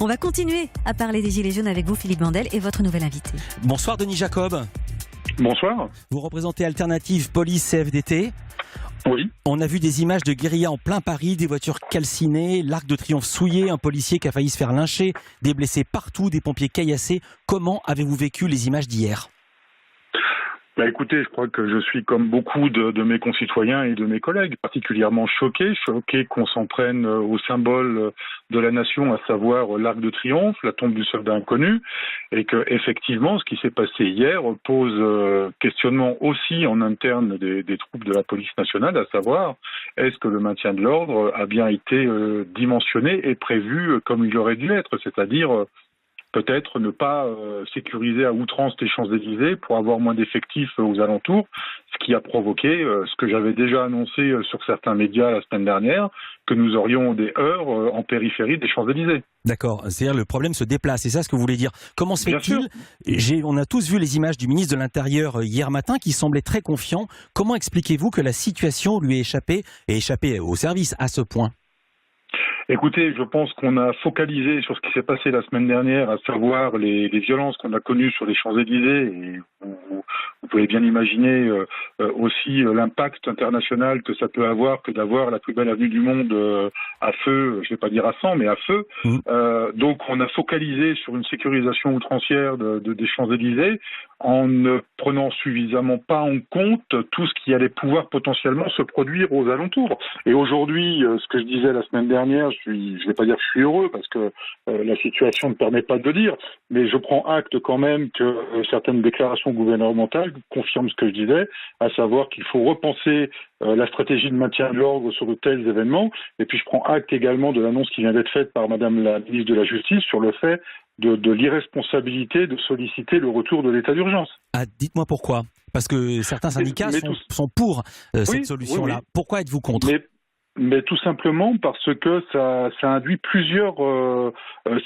On va continuer à parler des Gilets jaunes avec vous, Philippe Bandel, et votre nouvel invité. Bonsoir Denis Jacob. Bonsoir. Vous représentez Alternative Police CFDT. Oui. On a vu des images de guérilla en plein Paris, des voitures calcinées, l'Arc de Triomphe souillé, un policier qui a failli se faire lyncher, des blessés partout, des pompiers caillassés. Comment avez-vous vécu les images d'hier ? Écoutez, je crois que je suis comme beaucoup de mes concitoyens et de mes collègues particulièrement choqué qu'on s'en prenne au symbole de la nation, à savoir l'Arc de Triomphe, la tombe du soldat inconnu, et que effectivement, ce qui s'est passé hier pose questionnement aussi en interne des troupes de la police nationale, à savoir est-ce que le maintien de l'ordre a bien été dimensionné et prévu comme il aurait dû être, c'est-à-dire peut-être ne pas sécuriser à outrance les Champs-Élysées pour avoir moins d'effectifs aux alentours, ce qui a provoqué ce que j'avais déjà annoncé sur certains médias la semaine dernière, que nous aurions des heurts en périphérie des Champs-Élysées. D'accord, c'est-à-dire le problème se déplace, c'est ça ce que vous voulez dire. Comment se fait-il ? On a tous vu les images du ministre de l'Intérieur hier matin qui semblait très confiant. Comment expliquez-vous que la situation lui ait échappé et échappé au service à ce point ? Écoutez, je pense qu'on a focalisé sur ce qui s'est passé la semaine dernière, à savoir les violences qu'on a connues sur les Champs-Élysées. Et vous pouvez bien imaginer aussi l'impact international que ça peut avoir que d'avoir la plus belle avenue du monde à feu, je ne vais pas dire à 100, mais à feu. Donc on a focalisé sur une sécurisation outrancière des Champs-Élysées en ne prenant suffisamment pas en compte tout ce qui allait pouvoir potentiellement se produire aux alentours. Et aujourd'hui, ce que je disais la semaine dernière, je ne vais pas dire que je suis heureux parce que la situation ne permet pas de le dire, mais je prends acte quand même que certaines déclarations gouvernementales confirment ce que je disais, à savoir qu'il faut repenser la stratégie de maintien de l'ordre sur de tels événements. Et puis je prends acte également de l'annonce qui vient d'être faite par Madame la ministre de la Justice sur le fait de l'irresponsabilité de solliciter le retour de l'état d'urgence. Ah, dites-moi pourquoi. Parce que certains syndicats sont pour cette solution-là. Oui. Pourquoi êtes-vous contre ? Mais tout simplement parce que ça induit plusieurs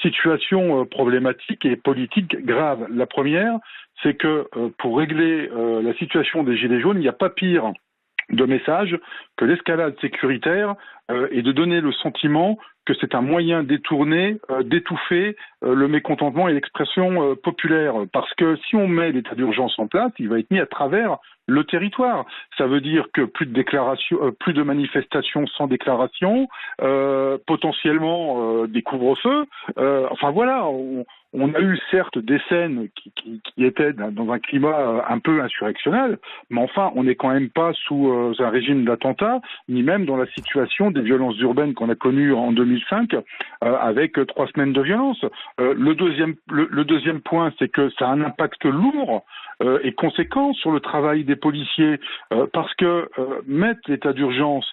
situations problématiques et politiques graves. La première, c'est que pour régler la situation des Gilets jaunes, il n'y a pas pire de message que l'escalade sécuritaire et de donner le sentiment que c'est un moyen détourné d'étouffer le mécontentement et l'expression populaire. Parce que si on met l'état d'urgence en place, il va être mis à travers le territoire. Ça veut dire que plus de déclarations, plus de manifestations sans déclaration, potentiellement des couvre-feux. Enfin voilà, on a eu certes des scènes qui étaient dans un climat un peu insurrectionnel, mais enfin on n'est quand même pas sous un régime d'attentat, ni même dans la situation des violences urbaines qu'on a connues en 2005, avec 3 semaines de violence. Le deuxième point, c'est que ça a un impact lourd et conséquent sur le travail des policiers, parce que mettre l'état d'urgence,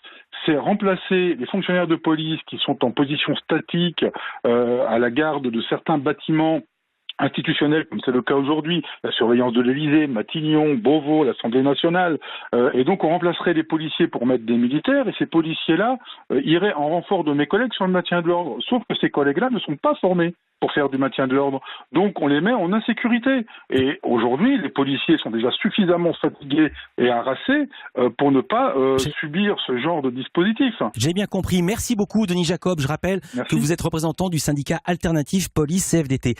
c'est remplacer les fonctionnaires de police qui sont en position statique à la garde de certains bâtiments institutionnels, comme c'est le cas aujourd'hui, la surveillance de l'Élysée, Matignon, Beauvau, l'Assemblée nationale, et donc on remplacerait les policiers pour mettre des militaires, et ces policiers-là iraient en renfort de mes collègues sur le maintien de l'ordre, sauf que ces collègues-là ne sont pas formés pour faire du maintien de l'ordre. Donc on les met en insécurité. Et aujourd'hui, les policiers sont déjà suffisamment fatigués et harassés pour ne pas subir ce genre de dispositif. J'ai bien compris. Merci beaucoup, Denis Jacob. Je rappelle que vous êtes représentant du syndicat Alternative Police CFDT.